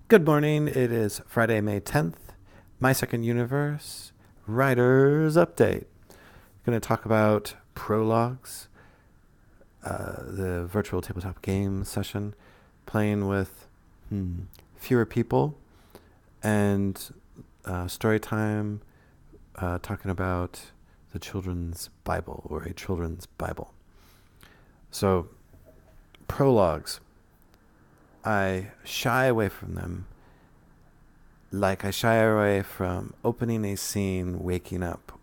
Good morning. It is Friday, May 10th. My Second Universe Writer's Update. Going to talk about Prologues, the virtual tabletop game session, playing with fewer people, and story time, talking about the children's Bible or a children's Bible. So, prologues. I shy away from them like I shy away from opening a scene, waking up,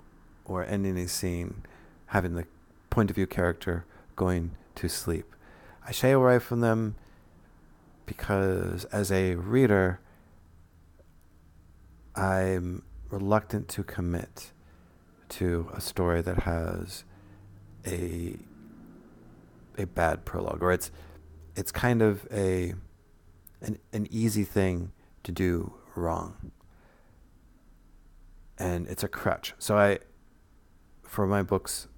or ending a scene, having the point of view character going to sleep. I shy away from them because as a reader, I'm reluctant to commit to a story that has a bad prologue, or it's kind of an easy thing to do wrong, and it's a crutch. So for my books,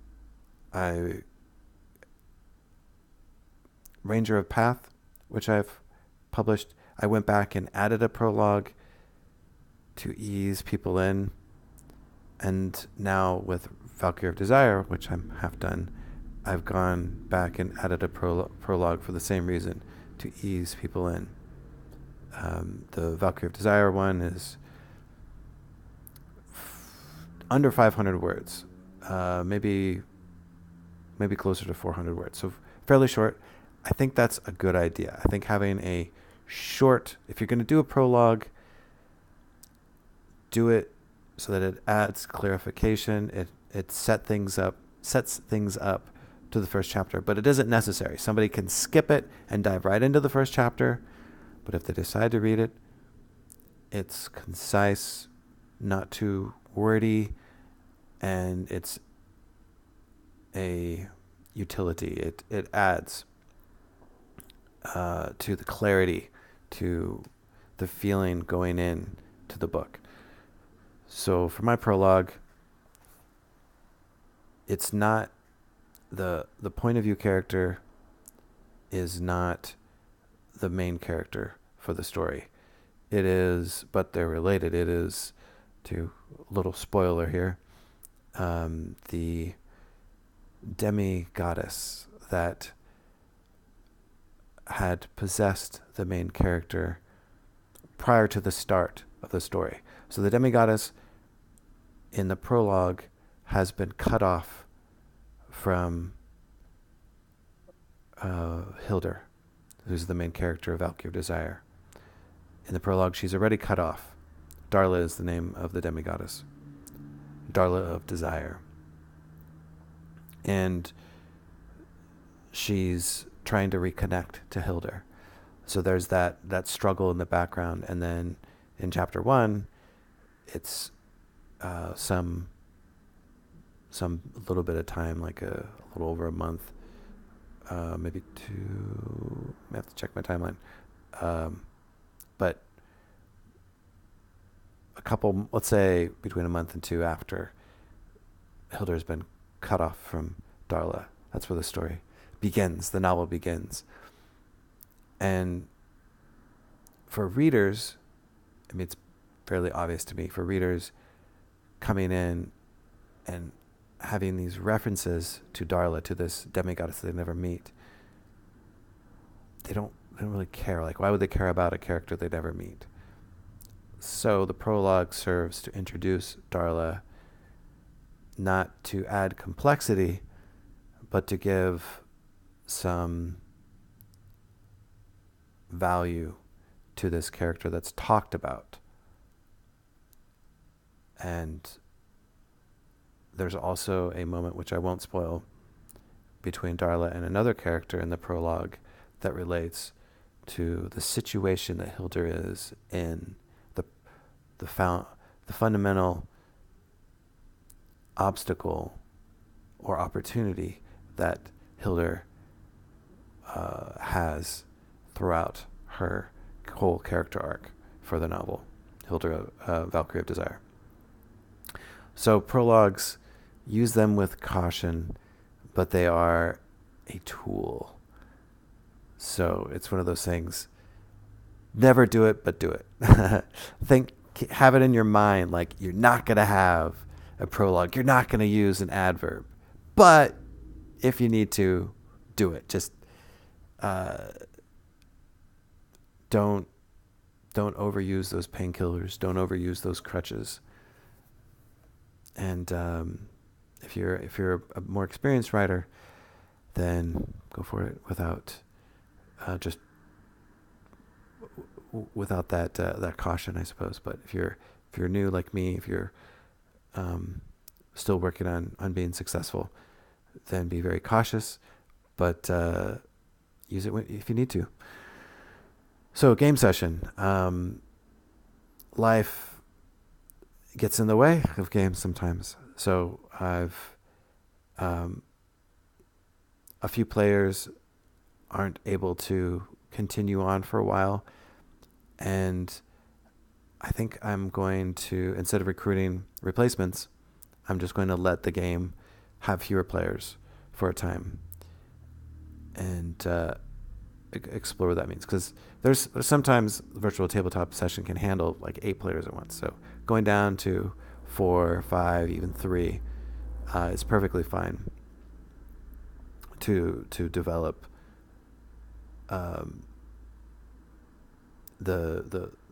Ranger of Path, which I've published, I went back and added a prologue to ease people in, and now with Valkyrie of Desire, which I'm half done, I've gone back and added a prologue for the same reason, to ease people in. The Valkyrie of Desire one is under 500 words, maybe closer to 400 words, so fairly short. I think that's a good idea. I think having a short, if you're going to do a prologue, do it so that it adds clarification. It sets things up to the first chapter, but it isn't necessary. Somebody can skip it and dive right into the first chapter, but if they decide to read it, it's concise, not too wordy, and it's a utility. It adds to the clarity, to the feeling going in to the book. So for my prologue, it's not the point of view character is not the main character for the story. It is, but they're related. It is, to little spoiler here, the demi-goddess that had possessed the main character prior to the start of the story. So the demi-goddess in the prologue has been cut off from Hildur, who's the main character of Valkyrie of Desire. In the prologue, she's already cut off. Darla is the name of the demi-goddess. Darla of Desire. And she's trying to reconnect to Hildur. So there's that struggle in the background. And then in chapter 1, it's some little bit of time, like a little over a month, maybe 2. I have to check my timeline. But a couple, let's say between a month and 2 after Hilder's been cut off from Darla. That's where the story begins. The novel begins. And for readers, I mean, it's fairly obvious to me, for readers coming in and having these references to Darla, to this demigoddess they never meet, they don't really care. Like, why would they care about a character they never meet? So the prologue serves to introduce Darla, not to add complexity, but to give some value to this character that's talked about. And there's also a moment, which I won't spoil, between Darla and another character in the prologue that relates to the situation that Hildur is in, the fundamental obstacle or opportunity that Hildur has throughout her whole character arc for the novel, Hildur, Valkyrie of Desire. So prologues, use them with caution, but they are a tool. So it's one of those things, Never do it, but do it. Have it in your mind like you're not going to have a prologue. You're not going to use an adverb. But if you need to, do it. Just don't overuse those painkillers. Don't overuse those crutches. And if you're a more experienced writer, then go for it without just without that caution, I suppose. But if you're new like me, if you're still working on being successful, then be very cautious, but use it if you need to. So game session. Life gets in the way of games sometimes. So I've a few players aren't able to continue on for a while, and I think I'm going to, instead of recruiting replacements, I'm just going to let the game have fewer players for a time and explore what that means. Because there's sometimes the virtual tabletop session can handle like 8 players at once. So going down to 4, 5, even 3 is perfectly fine to develop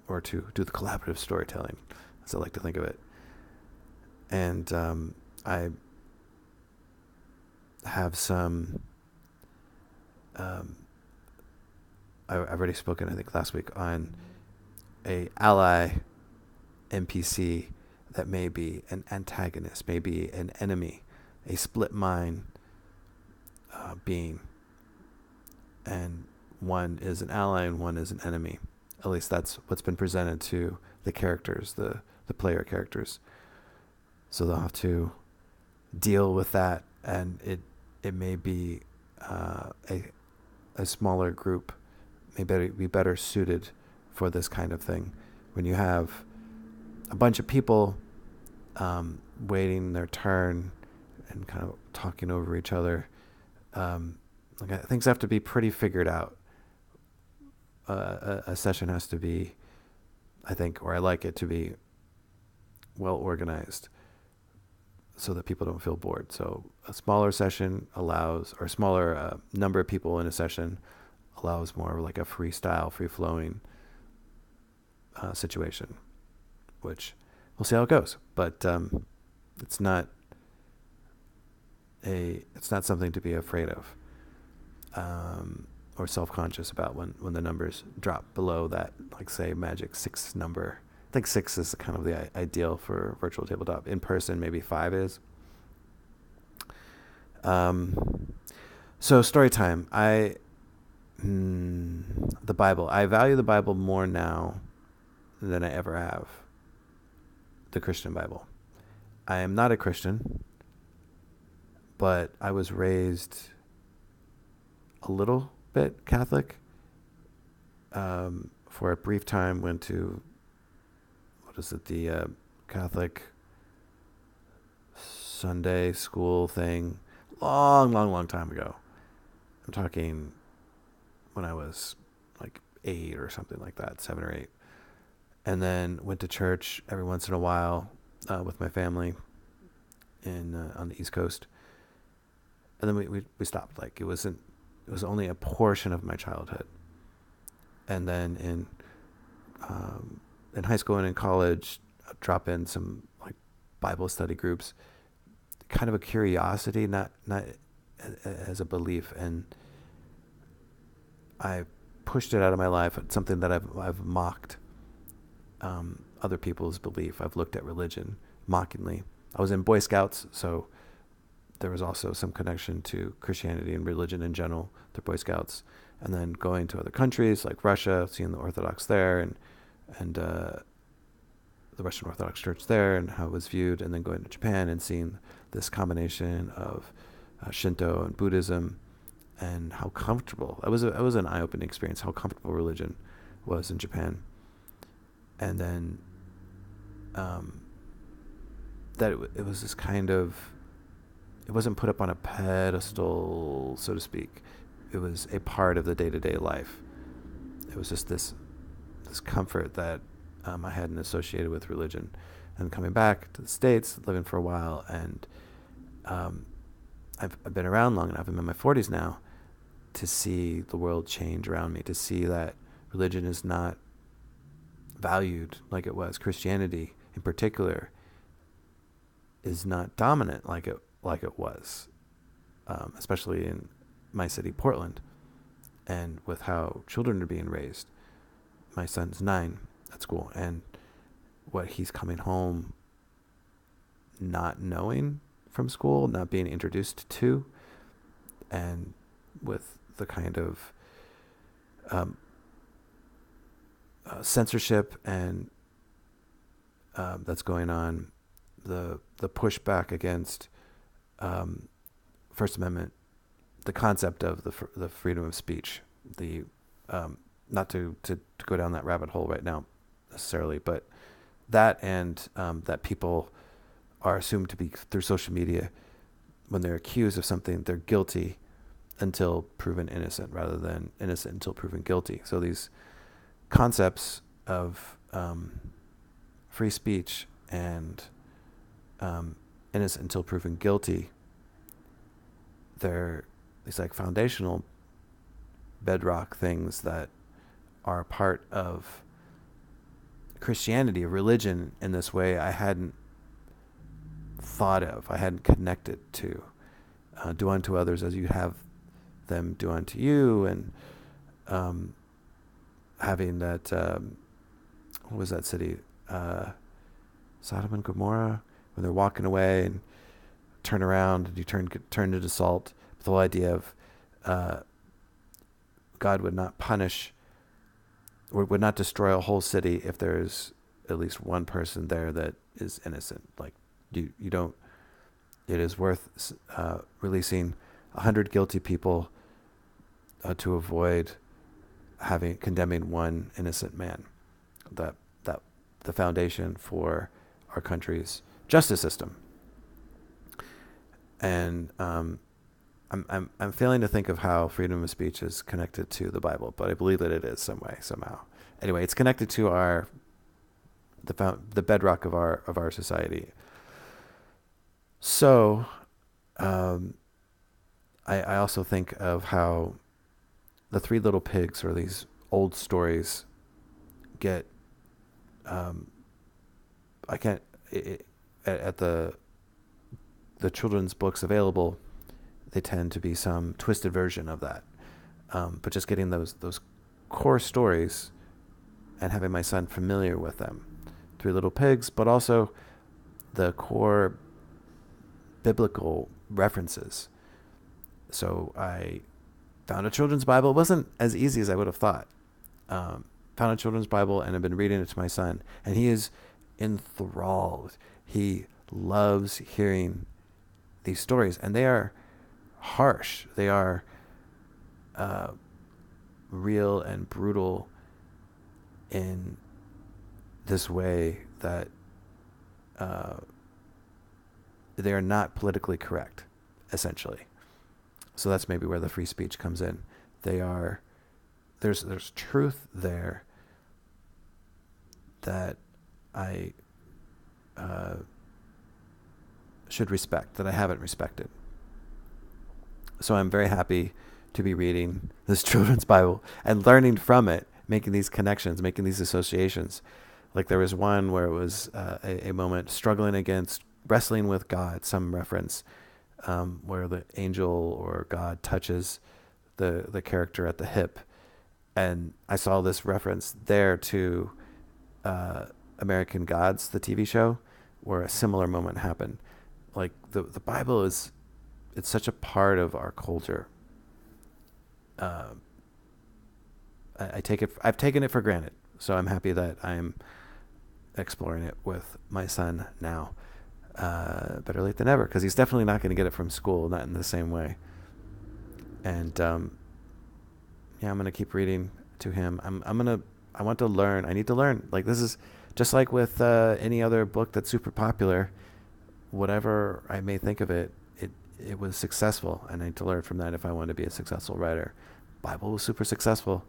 or to do the collaborative storytelling, as I like to think of it. And I have some. I've already spoken, I think, last week on a ally NPC that may be an antagonist, maybe an enemy, a split mind being, and one is an ally and one is an enemy. At least that's what's been presented to the characters, the player characters. So they'll have to deal with that, and it may be a smaller group may be better suited for this kind of thing. When you have a bunch of people waiting their turn and kind of talking over each other, things have to be pretty figured out. A session has to be, I think, or I like it to be well organized so that people don't feel bored. So a smaller session allows, or smaller number of people in a session allows more like a freestyle, free-flowing situation, which we'll see how it goes. But it's not something to be afraid of or self-conscious about when the numbers drop below that, like, say, magic 6 number. I think 6 is kind of the ideal for virtual tabletop. In person, maybe 5 is. So story time. The Bible. I value the Bible more now than I ever have. The Christian Bible. I am not a Christian, but I was raised a little bit Catholic. For a brief time, went to the Catholic Sunday school thing, long time ago. I'm talking when I was like 8 or something like that, 7 or 8, and then went to church every once in a while with my family on the East Coast, and then we stopped. Like it was only a portion of my childhood, and then in high school and in college, I'd drop in some like Bible study groups, kind of a curiosity, not as a belief, and I pushed it out of my life. It's something that I've mocked other people's belief. I've looked at religion mockingly. I was in Boy Scouts, so there was also some connection to Christianity and religion in general, the Boy Scouts, and then going to other countries like Russia, seeing the Orthodox there, and the Russian Orthodox Church there and how it was viewed, and then going to Japan and seeing this combination of Shinto and Buddhism, and how comfortable it was an eye-opening experience, how comfortable religion was in Japan. And then that it was this kind of, it wasn't put up on a pedestal, so to speak. It was a part of the day-to-day life. It was just this this comfort that I hadn't associated with religion. And coming back to the States, living for a while, and I've been around long enough. I'm in my 40s now to see the world change around me, to see that religion is not valued like it was. Christianity, in particular, is not dominant like it was, especially in my city, Portland, and with how children are being raised. My son's 9 at school, and what he's coming home not knowing from school, not being introduced to, and with the kind of censorship and that's going on, the pushback against First Amendment, the concept of the freedom of speech, the not to go down that rabbit hole right now necessarily, but that, and that people are assumed to be, through social media, when they're accused of something, they're guilty until proven innocent, rather than innocent until proven guilty. So these concepts of free speech and innocent until proven guilty, they're these like foundational bedrock things that are part of Christianity, a religion, in this way I hadn't thought of, I hadn't connected to. Do unto others as you have them do unto you, and having that, what was that city? Sodom and Gomorrah, when they're walking away and turn around and you turn into salt. The whole idea of God would not punish, or would not destroy a whole city if there's at least one person there that is innocent. Like you don't. It is worth releasing 100 guilty people to avoid condemning one innocent man. That the foundation for our country's justice system. And I'm failing to think of how freedom of speech is connected to the Bible, but I believe that it is some way, somehow. Anyway, it's connected to the bedrock of our society. So, I also think of how the Three Little Pigs, or these old stories, get at the children's books available, they tend to be some twisted version of that. But just getting those core stories and having my son familiar with them, Three Little Pigs, but also the core biblical references. So I found a children's Bible. It wasn't as easy as I would have thought. Found a children's Bible and have been reading it to my son, and he is enthralled. He loves hearing these stories, and they are harsh. They are real and brutal in this way that they are not politically correct, essentially. So that's maybe where the free speech comes in. There's truth there that I should respect, that I haven't respected. So I'm very happy to be reading this children's Bible and learning from it, making these connections, making these associations. Like there was one where it was a moment wrestling with God, some reference where the angel or God touches the character at the hip. And I saw this reference there to American Gods, the TV show, where a similar moment happened. Like the Bible it's such a part of our culture. I've taken it for granted. So I'm happy that I'm exploring it with my son now. Better late than never, because he's definitely not going to get it from school, not in the same way. And I'm going to keep reading to him. I want to learn. I need to learn. Like this is just like with any other book that's super popular. Whatever I may think of it, it was successful, and I need to learn from that if I want to be a successful writer. Bible was super successful.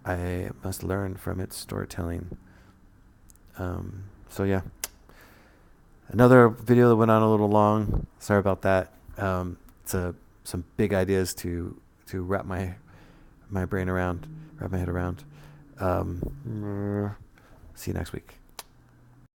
I must learn from its storytelling. So yeah, another video that went on a little long. Sorry about that. It's some big ideas to wrap my brain around, wrap my head around. See you next week.